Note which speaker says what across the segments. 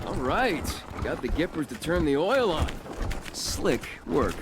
Speaker 1: All right, got the gippers to turn the oil on. Slick work.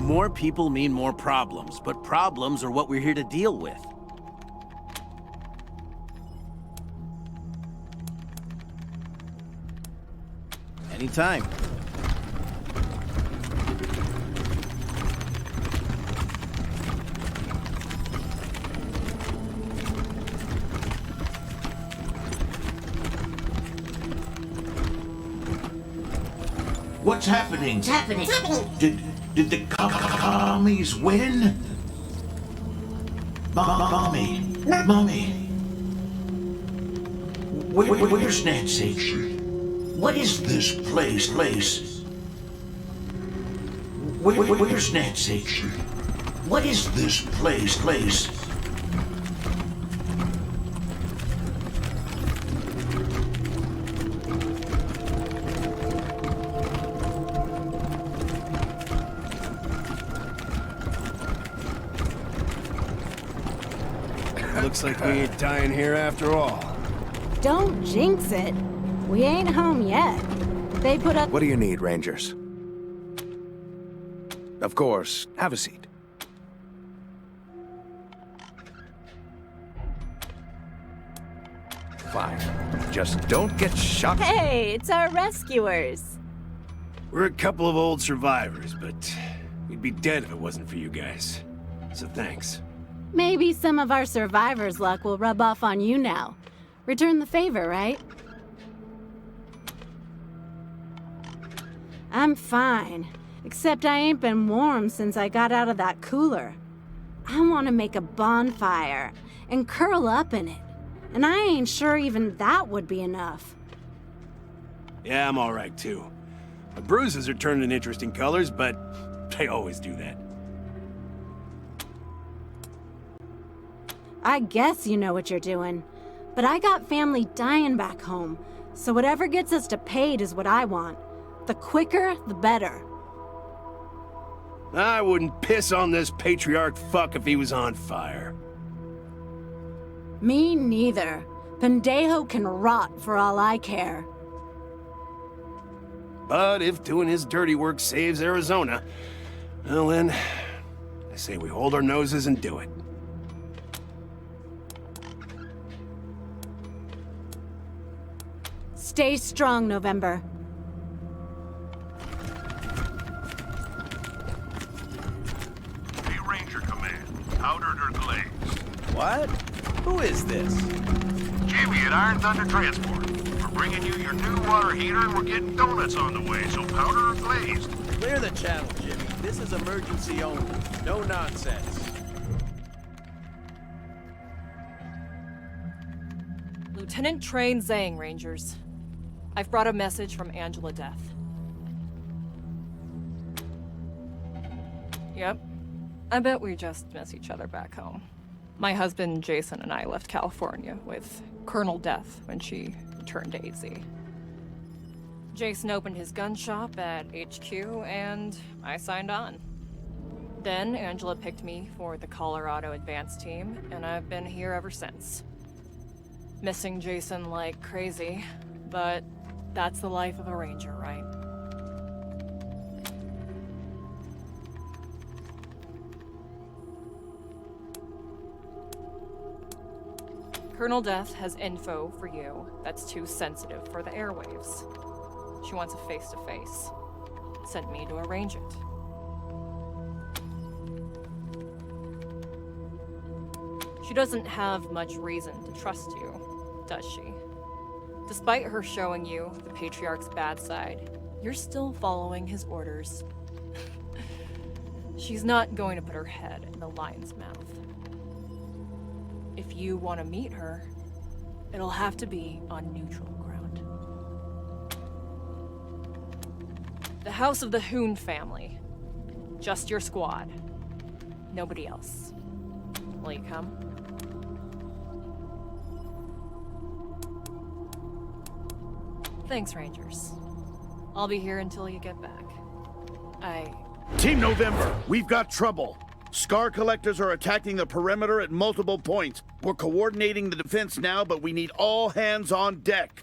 Speaker 2: More people mean more problems, but problems are what we're here to deal with. Anytime.
Speaker 3: What's happening? What's happening? Did the commies win? Mommy. Where's Nancy? What is this place? Where's Nancy? What is this place?
Speaker 1: Looks like we ain't dying here after all.
Speaker 4: Don't jinx it. We ain't home yet. They put up...
Speaker 5: What do you need, Rangers? Of course, have a seat. Fine. Just don't get shot.
Speaker 4: Hey, it's our rescuers.
Speaker 1: We're a couple of old survivors, but we'd be dead if it wasn't for you guys. So thanks.
Speaker 4: Maybe some of our survivors' luck will rub off on you now. Return the favor, right? I'm fine. Except I ain't been warm since I got out of that cooler. I want to make a bonfire and curl up in it. And I ain't sure even that would be enough.
Speaker 1: Yeah, I'm alright too. My bruises are turning interesting colors, but they always do that.
Speaker 4: I guess you know what you're doing. But I got family dying back home, so whatever gets us to paid is what I want. The quicker, the better.
Speaker 1: I wouldn't piss on this patriarch fuck if he was on fire.
Speaker 4: Me neither. Pendejo can rot for all I care.
Speaker 1: But if doing his dirty work saves Arizona, well then, I say we hold our noses and do it.
Speaker 4: Stay strong, November.
Speaker 6: Hey, Ranger Command. Powdered or glazed?
Speaker 2: What? Who is this?
Speaker 6: Jimmy at Iron Thunder Transport. We're bringing you your new water heater and we're getting donuts on the way, so powder or glazed?
Speaker 2: Clear the channel, Jimmy. This is emergency only. No nonsense.
Speaker 7: Lieutenant Train Zhang, Rangers. I've brought a message from Angela Death. Yep. I bet we just miss each other back home. My husband, Jason, and I left California with Colonel Death when she returned to AZ. Jason opened his gun shop at HQ, and I signed on. Then Angela picked me for the Colorado Advance Team, and I've been here ever since. Missing Jason like crazy, but that's the life of a Ranger, right? Colonel Death has info for you that's too sensitive for the airwaves. She wants a face-to-face. Sent me to arrange it. She doesn't have much reason to trust you, does she? Despite her showing you the Patriarch's bad side, you're still following his orders. She's not going to put her head in the lion's mouth. If you want to meet her, it'll have to be on neutral ground. The House of the Hoon family. Just your squad. Nobody else. Will you come? Thanks, Rangers. I'll be here until you get back.
Speaker 8: Team November, we've got trouble. Scar collectors are attacking the perimeter at multiple points. We're coordinating the defense now, but we need all hands on deck.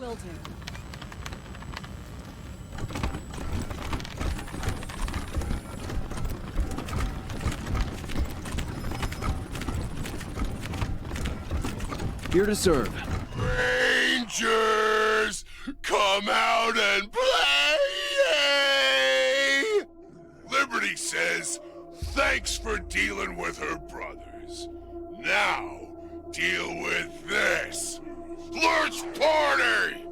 Speaker 7: Will do.
Speaker 9: Here to serve.
Speaker 6: Rangers, come out and play! Liberty says, thanks for dealing with her brothers. Now, deal with this. Lurch party!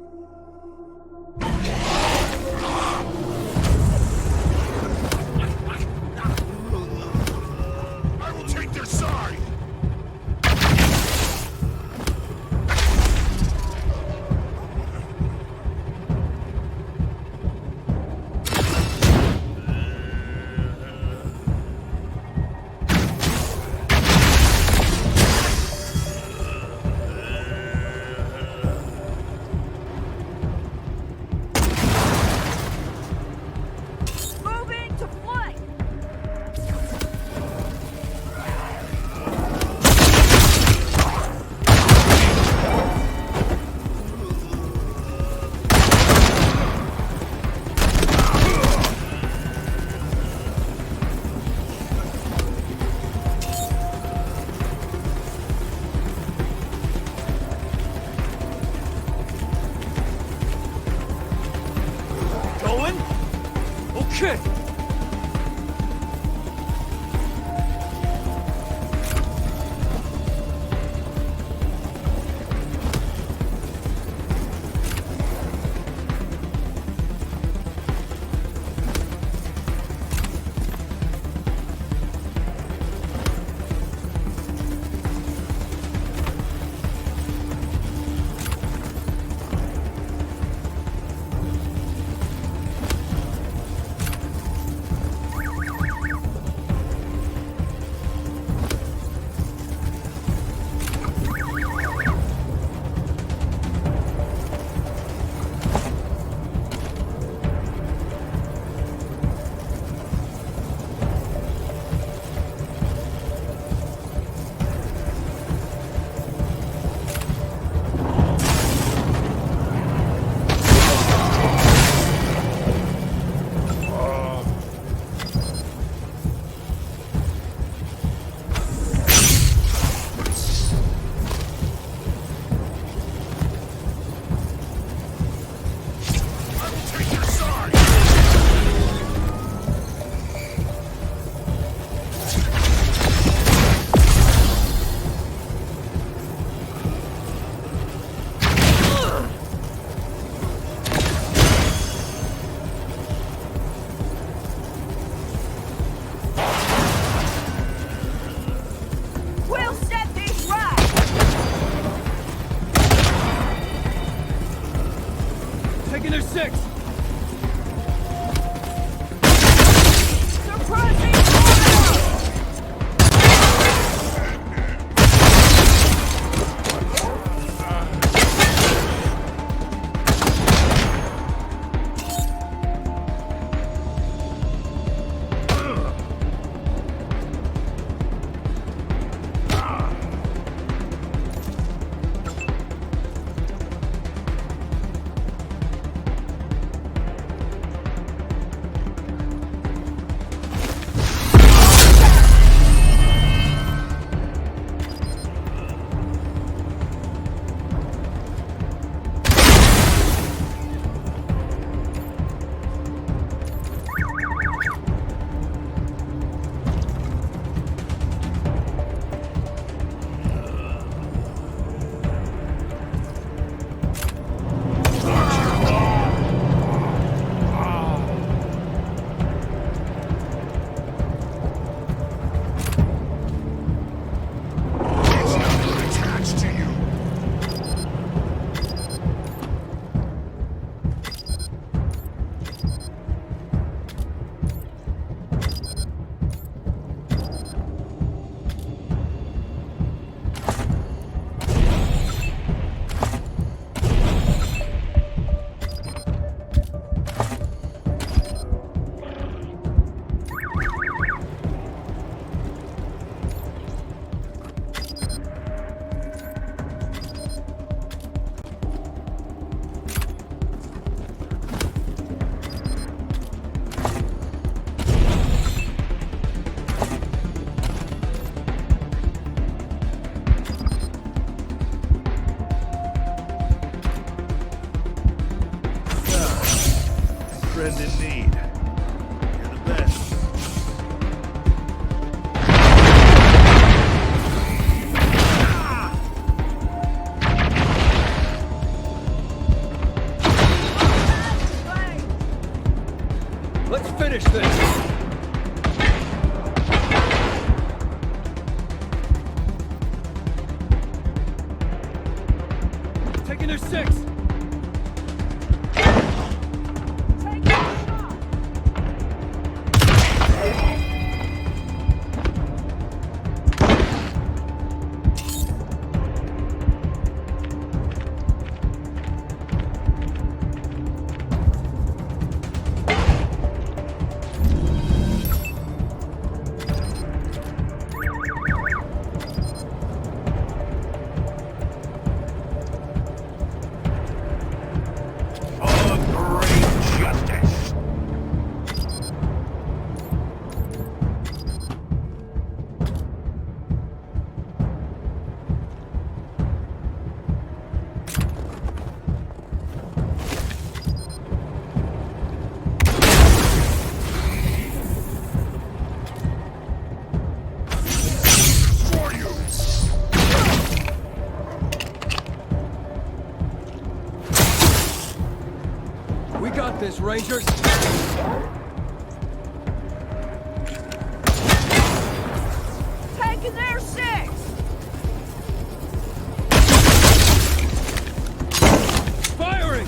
Speaker 6: I will take their side!
Speaker 8: friend in need. You're the best.
Speaker 9: Let's finish this! Taking their six! We got this, Rangers!
Speaker 10: Taking their six!
Speaker 9: Firing!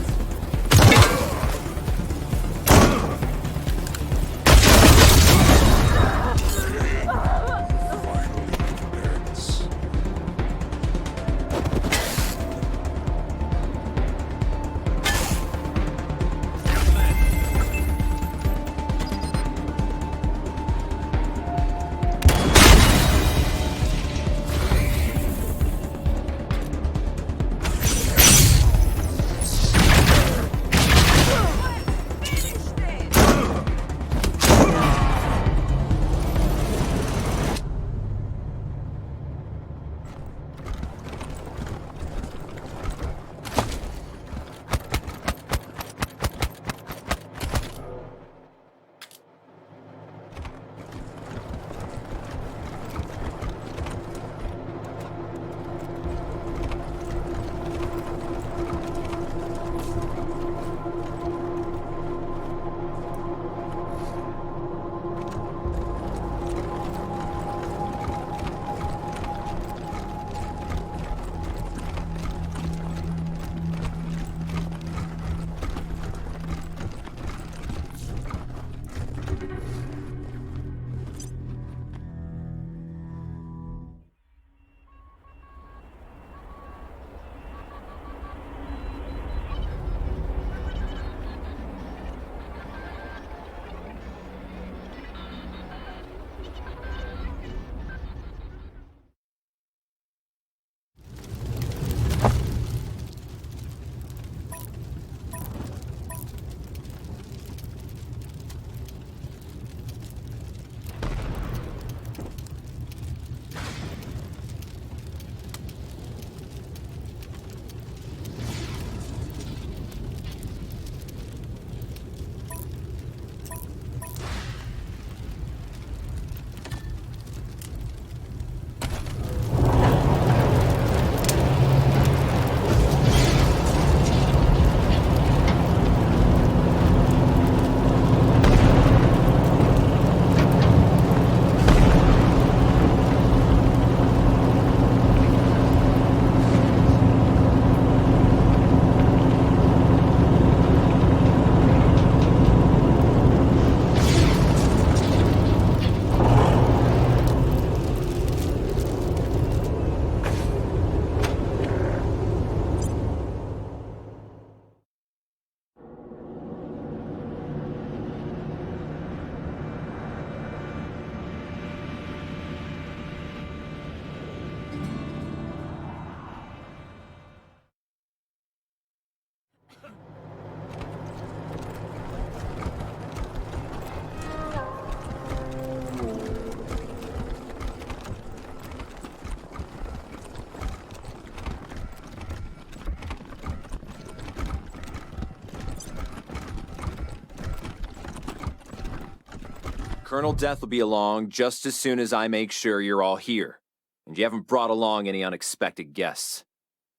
Speaker 10: Colonel Death will be along just as soon as I make sure you're all here. And you haven't brought along any unexpected guests.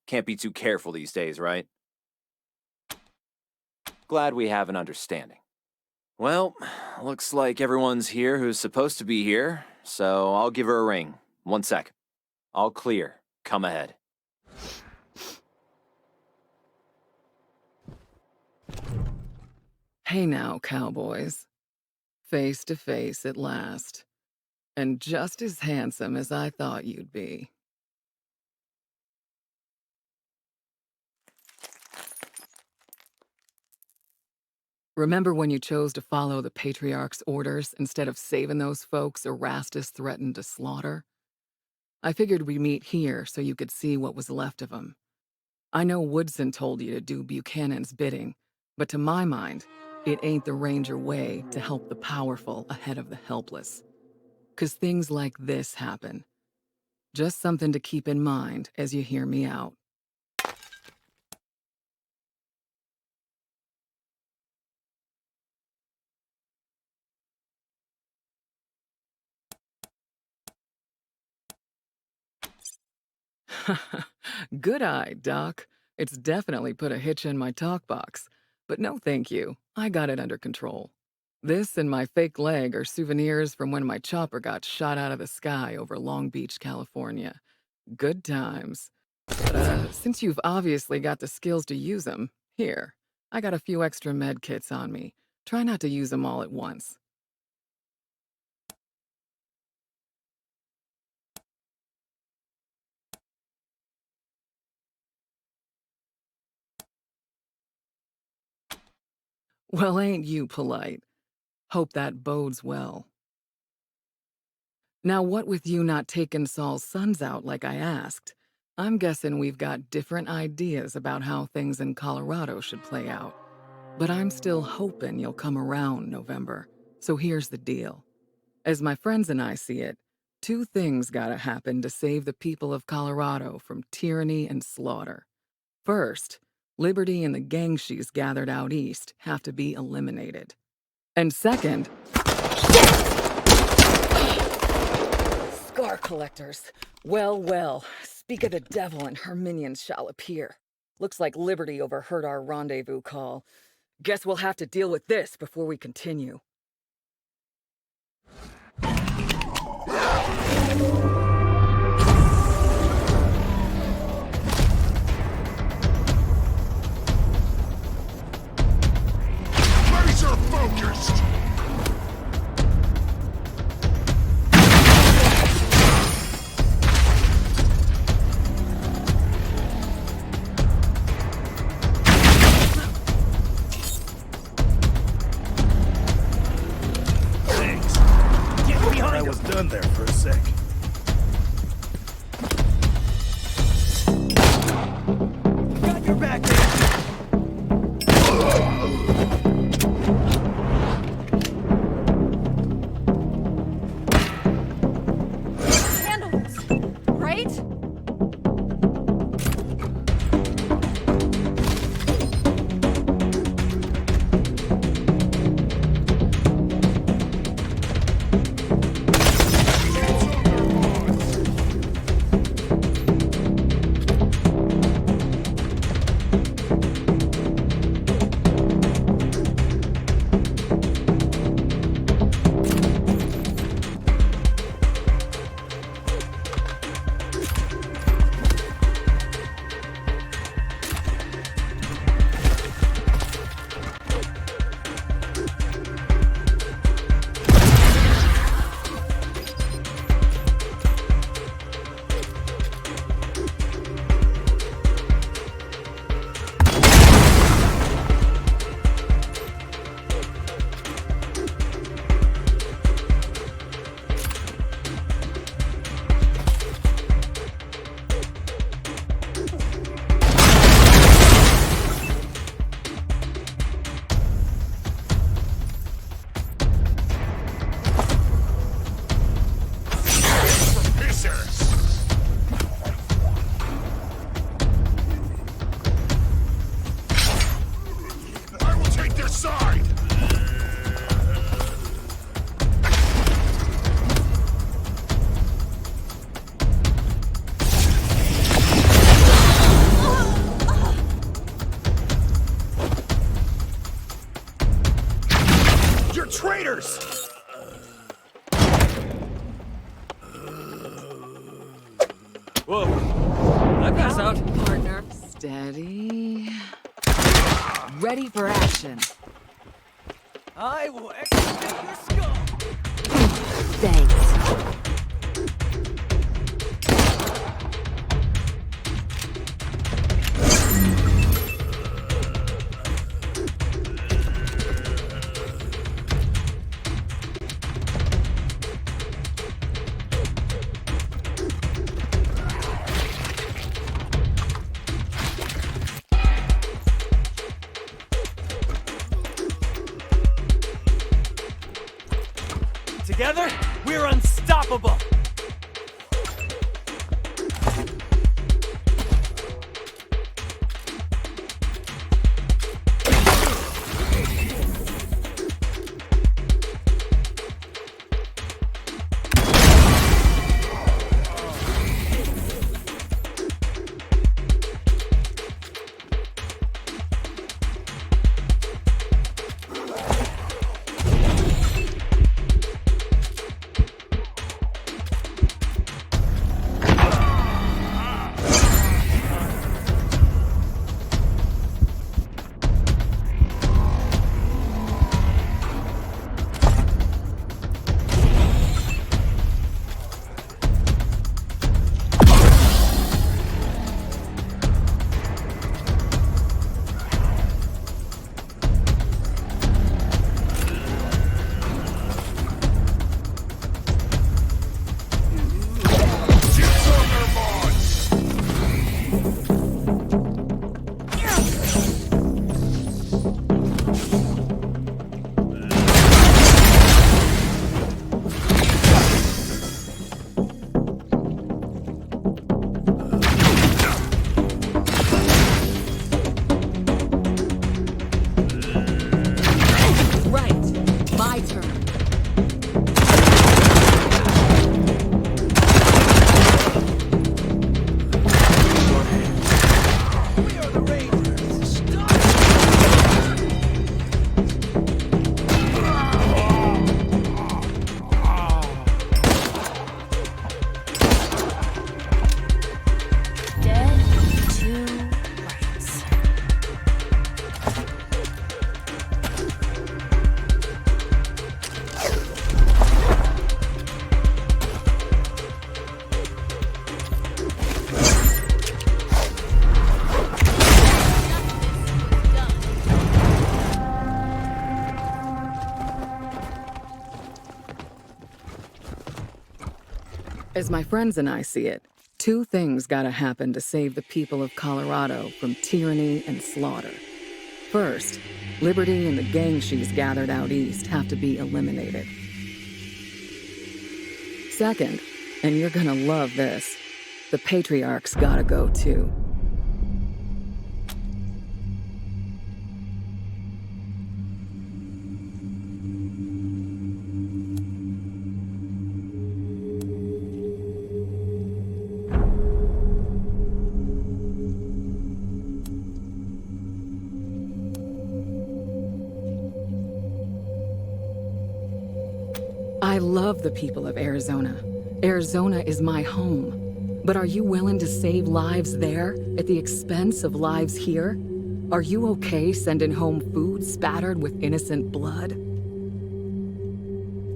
Speaker 10: Can't be too careful these days, right? Glad we have an understanding. Well, looks like everyone's here who's supposed to be here, so I'll give her a ring. 1 sec. All clear. Come ahead.
Speaker 11: Hey now, cowboys. Face to face at last. And just as handsome as I thought you'd be. Remember when you chose to follow the Patriarch's orders instead of saving those folks Erastus threatened to slaughter? I figured we'd meet here so you could see what was left of them. I know Woodson told you to do Buchanan's bidding, but to my mind, it ain't the Ranger way to help the powerful ahead of the helpless. 'Cause things like this happen. Just something to keep in mind as you hear me out. Good eye, Doc. It's definitely put a hitch in my talk box. But no thank you, I got it under control. This and my fake leg are souvenirs from when my chopper got shot out of the sky over Long Beach, California. Good times. But, since you've obviously got the skills to use them, here, I got a few extra med kits on me. Try not to use them all at once. Well, ain't you polite? Hope that bodes well. Now, what with you not taking Saul's sons out like I asked, I'm guessing we've got different ideas about how things in Colorado should play out. But I'm still hoping you'll come around November. So here's the deal. As my friends and I see it, 2 things gotta happen to save the people of Colorado from tyranny and slaughter. First, Liberty and the gang she's gathered out east have to be eliminated. And second... Scar collectors. Well, well, speak of the devil and her minions shall appear. Looks like Liberty overheard our rendezvous call. Guess we'll have to deal with this before we continue.
Speaker 6: Laser focused!
Speaker 1: I was done there for a sec.
Speaker 9: Whoa. I pass out.
Speaker 11: Partner. Steady. Ready for action.
Speaker 9: I will execute your skull.
Speaker 11: Thanks.
Speaker 9: Together, we're unstoppable!
Speaker 11: As my friends and I see it, two things gotta happen to save the people of Colorado from tyranny and slaughter. First, Liberty and the gang she's gathered out east have to be eliminated. Second, and you're gonna love this, the Patriarch's gotta go too. I love the people of Arizona. Arizona is my home. But are you willing to save lives there at the expense of lives here? Are you okay sending home food spattered with innocent blood?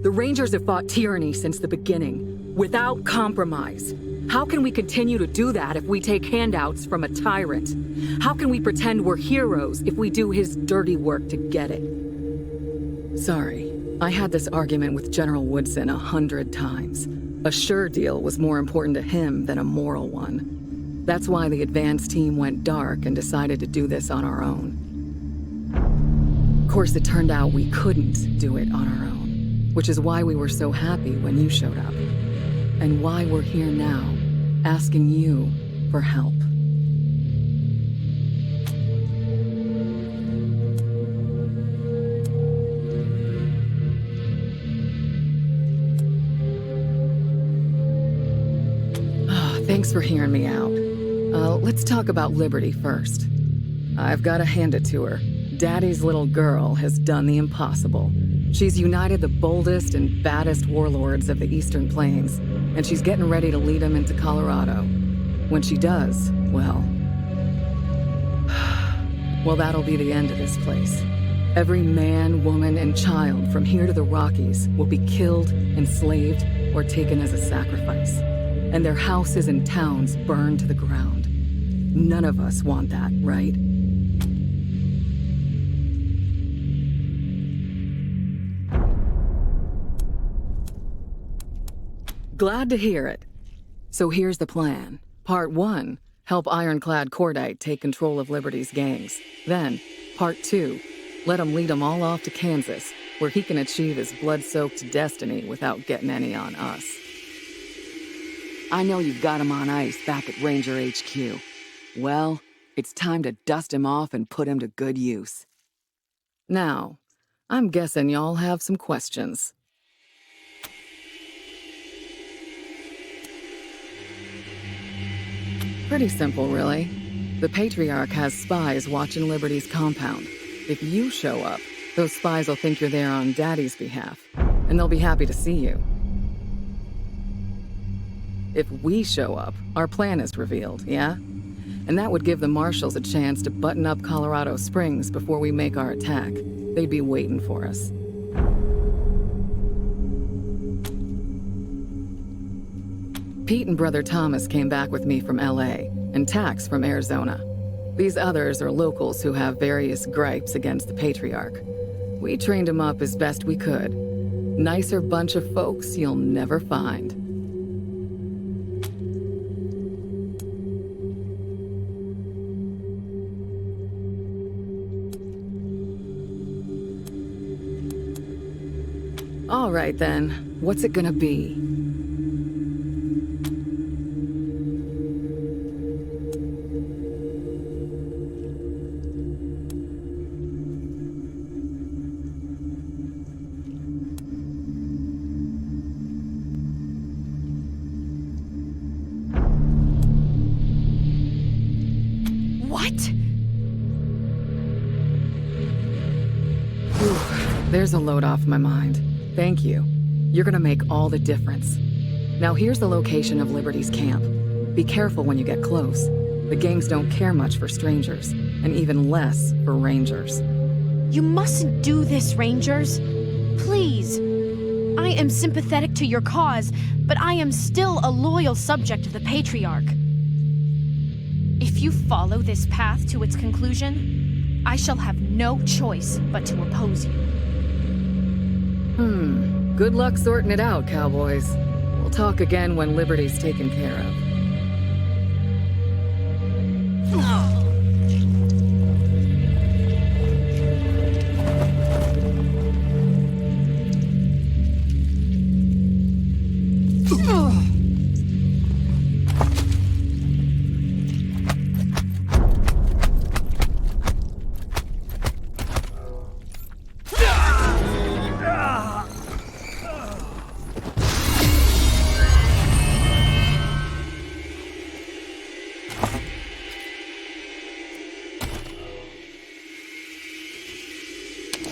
Speaker 11: The Rangers have fought tyranny since the beginning, without compromise. How can we continue to do that if we take handouts from a tyrant? How can we pretend we're heroes if we do his dirty work to get it? Sorry, I had this argument with General Woodson 100 times. A sure deal was more important to him than a moral one. That's why the advance team went dark and decided to do this on our own. Of course, it turned out we couldn't do it on our own, which is why we were so happy when you showed up, and why we're here now, asking you for help. Thanks for hearing me out. Let's talk about Liberty first. I've got to hand it to her. Daddy's little girl has done the impossible. She's united the boldest and baddest warlords of the Eastern Plains, and she's getting ready to lead them into Colorado. When she does, well, that'll be the end of this place. Every man, woman, and child from here to the Rockies will be killed, enslaved, or taken as a sacrifice. And their houses and towns burned to the ground. None of us want that, right? Glad to hear it. So here's the plan. Part 1, help Ironclad Cordite take control of Liberty's gangs. Then, Part 2, let him lead them all off to Kansas, where he can achieve his blood-soaked destiny without getting any on us. I know you've got him on ice back at Ranger HQ. Well, it's time to dust him off and put him to good use. Now, I'm guessing y'all have some questions. Pretty simple, really. The Patriarch has spies watching Liberty's compound. If you show up, those spies will think you're there on Daddy's behalf, and they'll be happy to see you. If we show up, our plan is revealed, yeah? And that would give the Marshals a chance to button up Colorado Springs before we make our attack. They'd be waiting for us. Pete and Brother Thomas came back with me from LA, and Tax from Arizona. These others are locals who have various gripes against the Patriarch. We trained them up as best we could. Nicer bunch of folks you'll never find. All right then, what's it gonna be? There's a load off my mind. Thank you. You're gonna make all the difference. Now here's the location of Liberty's camp. Be careful when you get close. The gangs don't care much for strangers, and even less for Rangers.
Speaker 12: You mustn't do this, Rangers. Please. I am sympathetic to your cause, but I am still a loyal subject of the Patriarch. If you follow this path to its conclusion, I shall have no choice but to oppose you.
Speaker 11: Good luck sorting it out, cowboys. We'll talk again when Liberty's taken care of.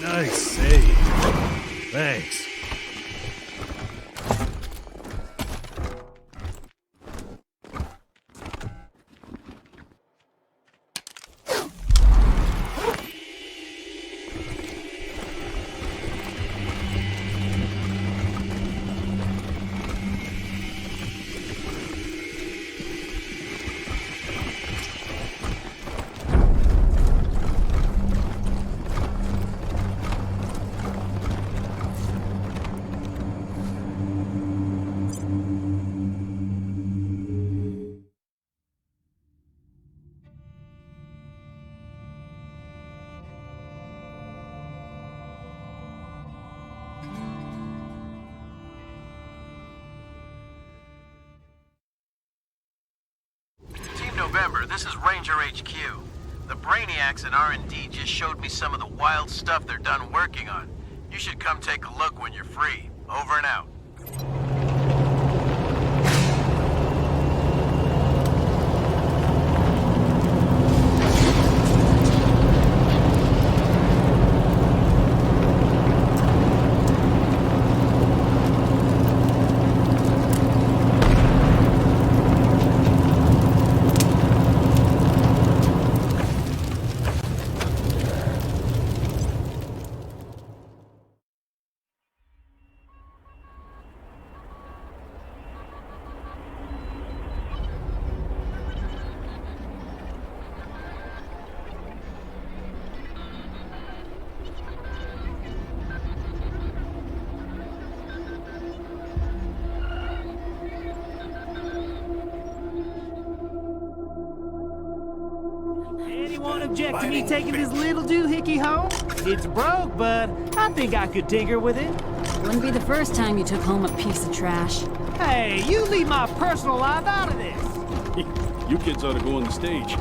Speaker 13: Nice save. Thanks.
Speaker 2: November, this is Ranger HQ. The Brainiacs and R&D just showed me some of the wild stuff they're done working on. You should come take a look when you're free. Over and out.
Speaker 9: You won't object to me taking this little doohickey home? It's broke, but I think I could tinker with it.
Speaker 14: Wouldn't be the first time you took home a piece of trash.
Speaker 9: Hey, you leave my personal life out of this.
Speaker 15: You kids ought to go on the stage.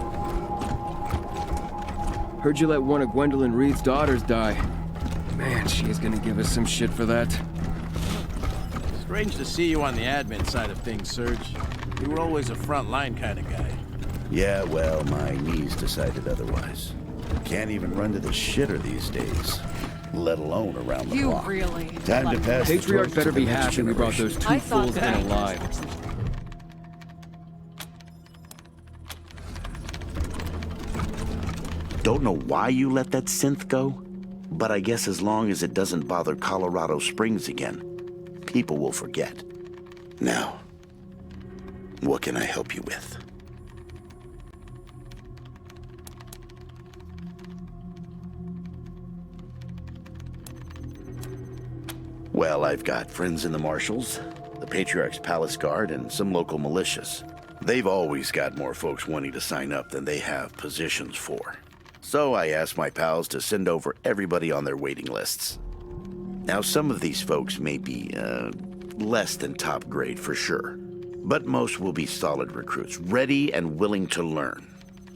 Speaker 16: Heard you let one of Gwendolyn Reed's daughters die. Man, she is gonna give us some shit for that.
Speaker 2: Strange to see you on the admin side of things, Serge. You were always a front-line kind of guy.
Speaker 8: Yeah, well, my knees decided otherwise. Can't even run to the shitter these days, let alone around the block.
Speaker 14: Really?
Speaker 8: Time to pass the
Speaker 16: Patriarch
Speaker 8: torch
Speaker 16: better
Speaker 8: to the
Speaker 16: be
Speaker 8: next
Speaker 16: happy we brought those
Speaker 8: generation.
Speaker 16: two fools in alive.
Speaker 3: Don't know why you let that synth go, but I guess as long as it doesn't bother Colorado Springs again, people will forget. Now, what can I help you with? Well, I've got friends in the Marshals, the Patriarch's Palace Guard, and some local militias. They've always got more folks wanting to sign up than they have positions for. So I asked my pals to send over everybody on their waiting lists. Now, some of these folks may be, less than top grade for sure, but most will be solid recruits, ready and willing to learn.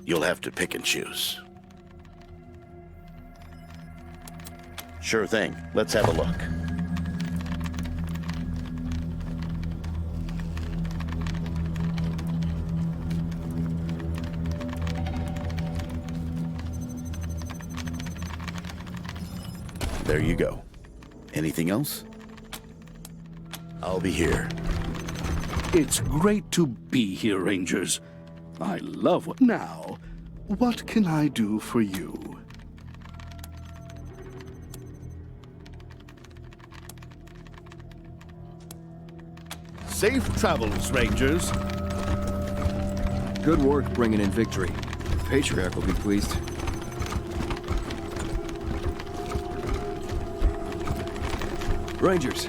Speaker 3: You'll have to pick and choose. Sure thing. Let's have a look. There you go. Anything else? I'll be here.
Speaker 17: It's great to be here, Rangers. I love what... Now, what can I do for you? Safe travels, Rangers.
Speaker 16: Good work bringing in victory. Patriarch will be pleased. Rangers.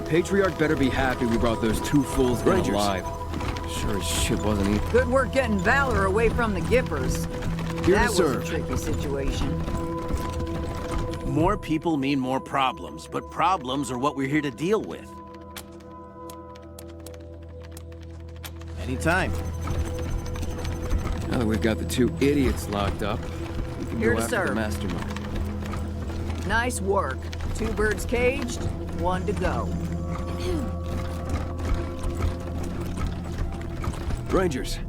Speaker 16: Patriarch better be happy we brought those two fools in alive. Sure as shit, wasn't he?
Speaker 18: Good work getting Valor away from the Gippers.
Speaker 16: Here
Speaker 18: that
Speaker 16: to serve.
Speaker 18: was a tricky situation.
Speaker 2: More people mean more problems, but problems are what we're here to deal with. Anytime.
Speaker 16: Now that we've got the two idiots locked up, we can
Speaker 18: Here
Speaker 16: go
Speaker 18: to
Speaker 16: after
Speaker 18: serve.
Speaker 16: the mastermind.
Speaker 18: Nice work. 2 birds caged, 1 to go.
Speaker 16: Rangers.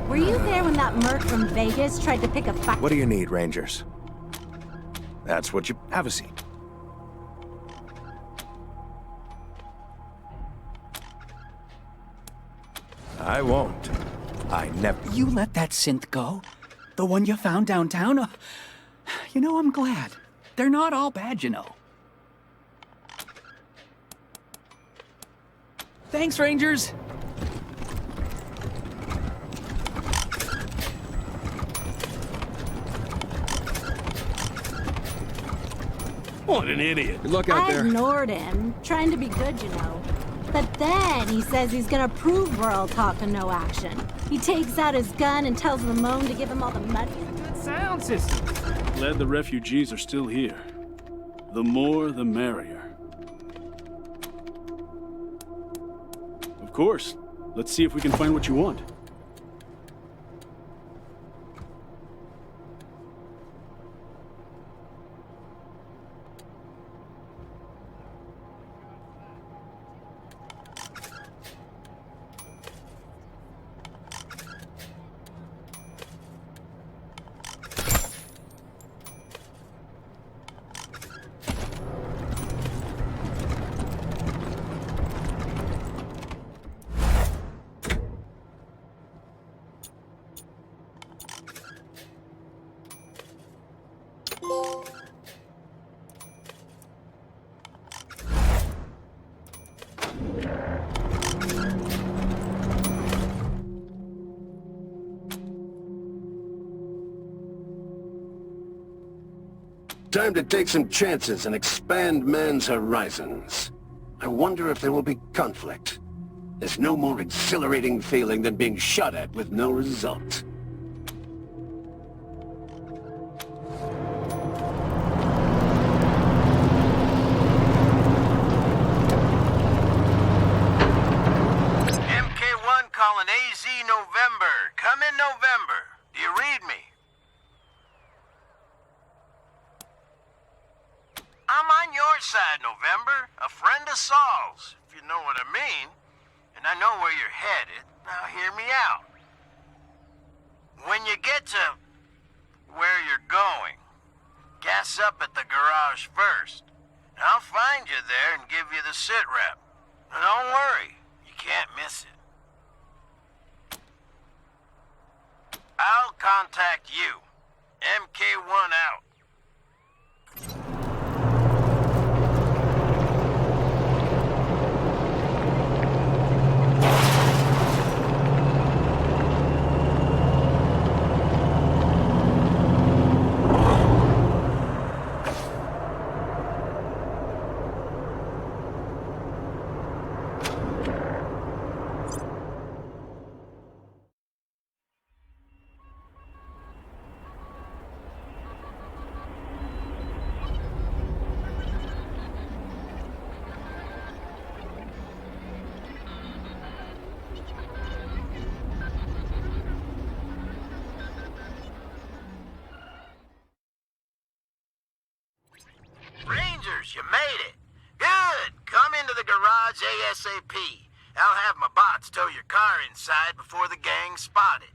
Speaker 4: Were you there when that merc from Vegas tried to pick a fight?
Speaker 5: What do you need, Rangers? That's what you... Have a seat. I won't. I never...
Speaker 19: You let that synth go? The one you found downtown? You know, I'm glad. They're not all bad, you know. Thanks, Rangers.
Speaker 17: What an idiot.
Speaker 16: Good luck
Speaker 4: I ignored him, trying to be good, you know. But then he says he's gonna prove we're all talk and no action. He takes out his gun and tells Ramon to give him all the money.
Speaker 9: Good sound system.
Speaker 17: Glad the refugees are still here. The more, the merrier. Of course. Let's see if we can find what you want.
Speaker 1: Time to take some chances and expand man's horizons. I wonder if there will be conflict. There's no more exhilarating feeling than being shot at with no result.
Speaker 2: MK1 calling AZ November. Come in November. Do you read me? I'm on your side, November. A friend of Saul's, if you know what I mean. And I know where you're headed. Now hear me out. When you get to where you're going, gas up at the garage first. And I'll find you there and give you the sit rep. And don't worry, you can't miss it. I'll contact you. MK1 out. Rangers, you made it. Good. Come into the garage ASAP. I'll have my bots tow your car inside before the gang spot it.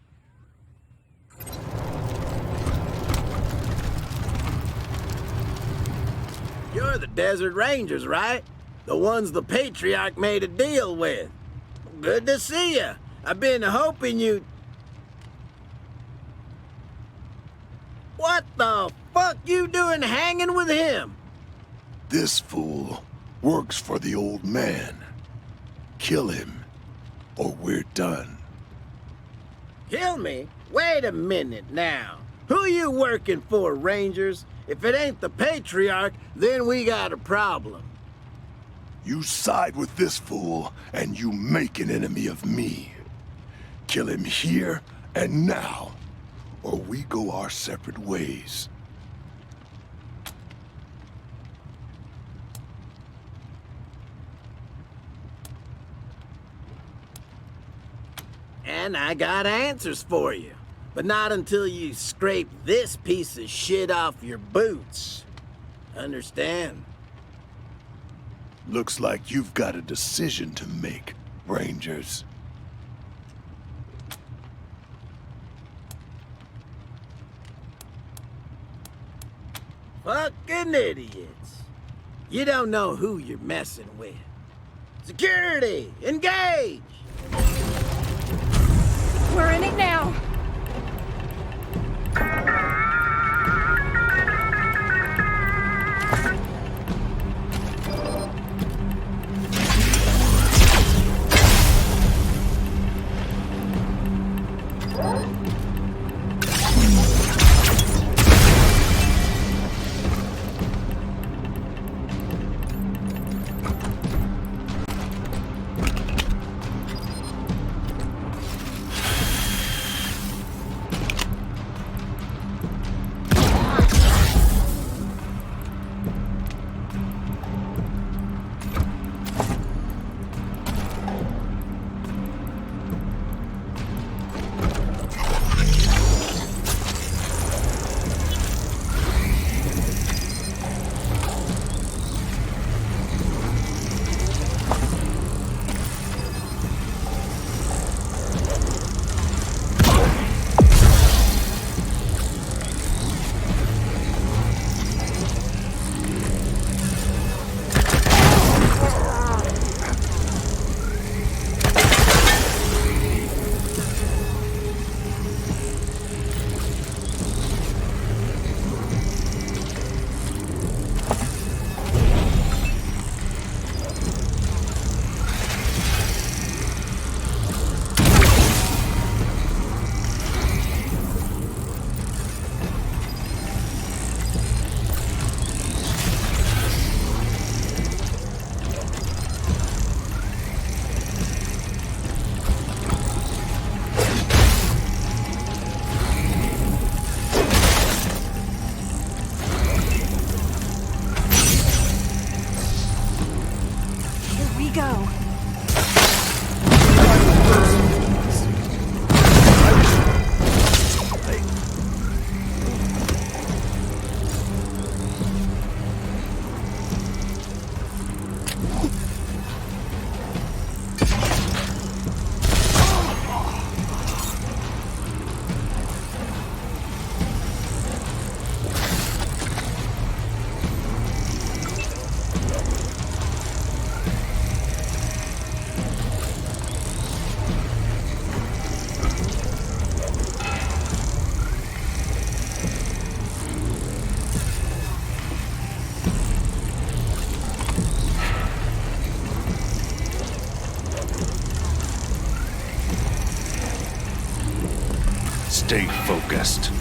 Speaker 2: You're the Desert Rangers, right? The ones the Patriarch made a deal with. Good to see you. I've been hoping you'd... What the fuck you doing hanging with him?
Speaker 20: This fool works for the old man. Kill him, or we're done.
Speaker 2: Kill me? Wait a minute now. Who you working for, Rangers? If it ain't the Patriarch, then we got a problem.
Speaker 20: You side with this fool, and you make an enemy of me. Kill him here and now, or we go our separate ways.
Speaker 2: And I got answers for you. But not until you scrape this piece of shit off your boots. Understand?
Speaker 20: Looks like you've got a decision to make, Rangers.
Speaker 2: Fucking idiots. You don't know who you're messing with. Security, engage!
Speaker 7: We're in it now.
Speaker 12: go.
Speaker 17: Stay focused.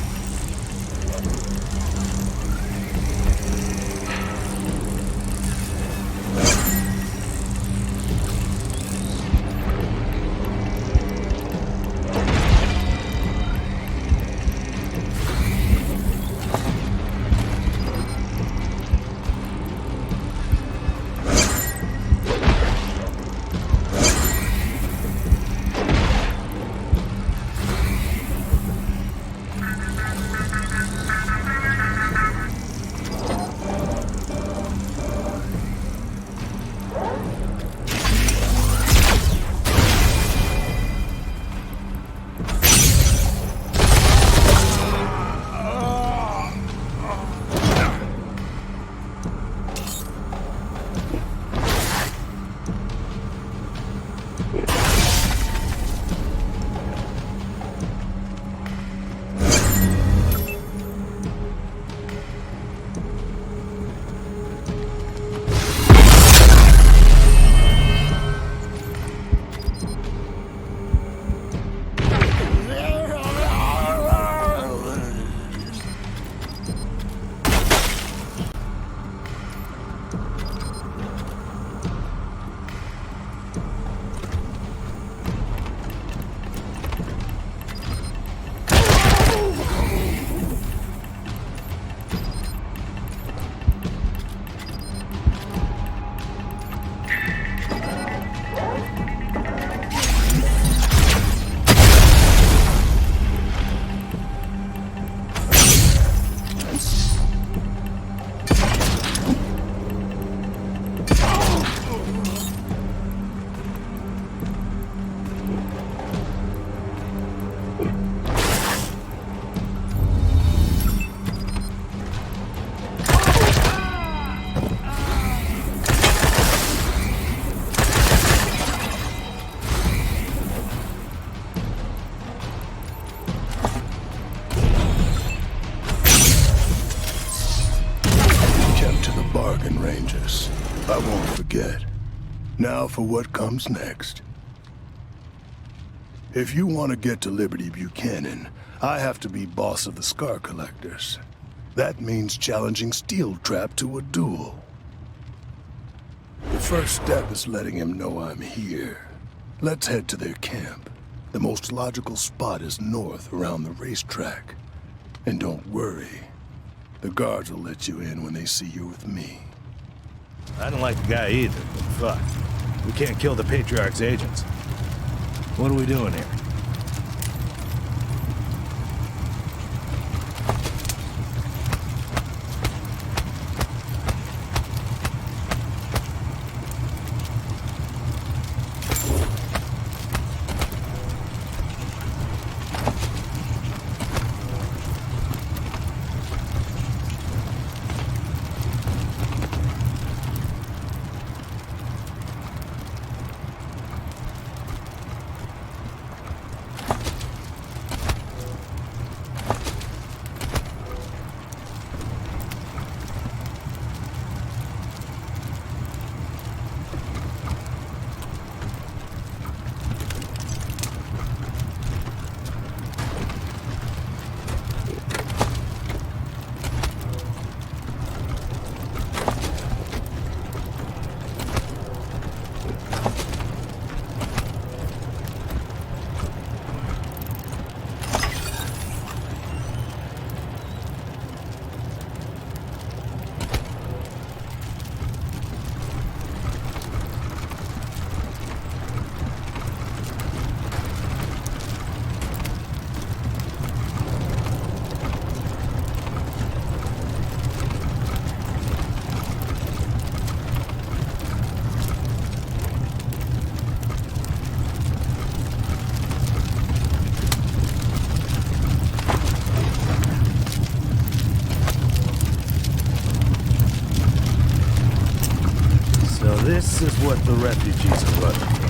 Speaker 20: Rangers. I won't forget. Now for what comes next. If you want to get to Liberty Buchanan, I have to be boss of the Scar Collectors. That means challenging Steel Trap to a duel. The first step is letting him know I'm here. Let's head to their camp. The most logical spot is north around the racetrack. And don't worry, the guards will let you in when they see you with me.
Speaker 13: I don't like the guy either, but fuck. We can't kill the Patriarch's agents. What are we doing here? This is what the refugees are running from.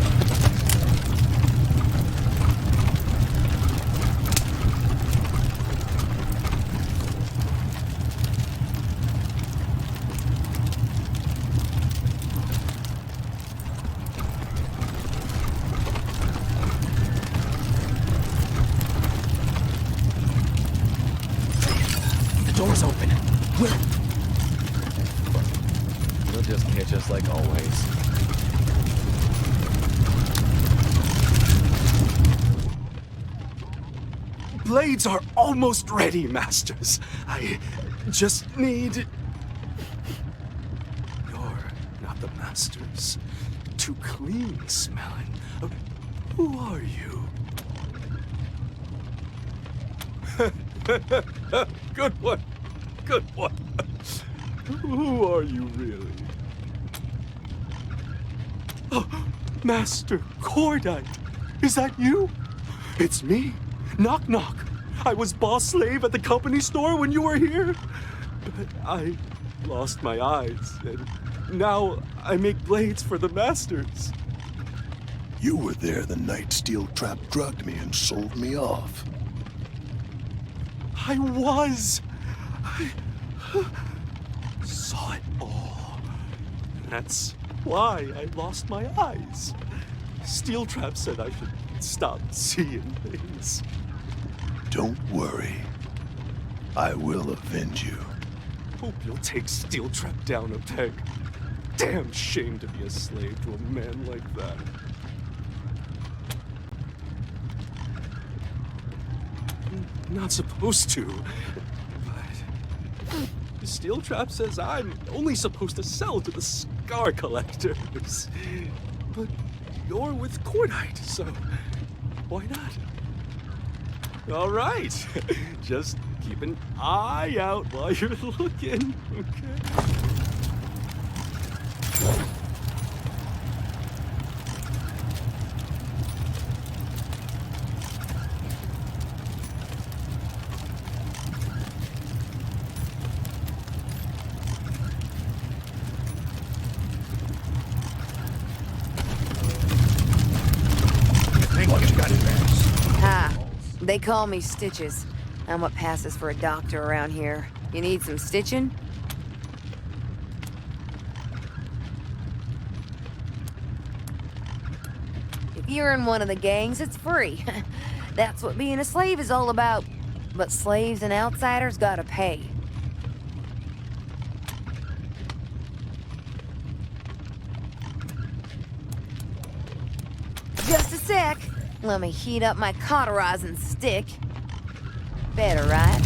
Speaker 19: The door's open.
Speaker 10: You'll just catch us like always.
Speaker 21: Blades are almost ready, Masters. I just need... You're not the Masters. Too clean smelling. Who are you? Good one. Good one. Who are you really? Oh, Master Cordite. Is that you? It's me. Knock, knock. I was boss slave at the company store when you were here. But I lost my eyes, and now I make blades for the Masters.
Speaker 20: You were there the night Steel Trap drugged me and sold me off.
Speaker 21: I was. I saw it all. That's why I lost my eyes. Steel Trap said I should stop seeing things.
Speaker 20: Don't worry. I will avenge you.
Speaker 21: Hope you'll take Steel Trap down a peg. Damn shame to be a slave to a man like that. Not supposed to, but Steel Trap says I'm only supposed to sell to the scar collectors. But you're with Cordite, so why not? All right, just keep an eye out while you're looking, okay?
Speaker 22: They call me Stitches. I'm what passes for a doctor around here. You need some stitching? If you're in one of the gangs, it's free. That's what being a slave is all about. But slaves and outsiders gotta pay. Just a sec. Let me heat up my cauterizing stick. Better, right?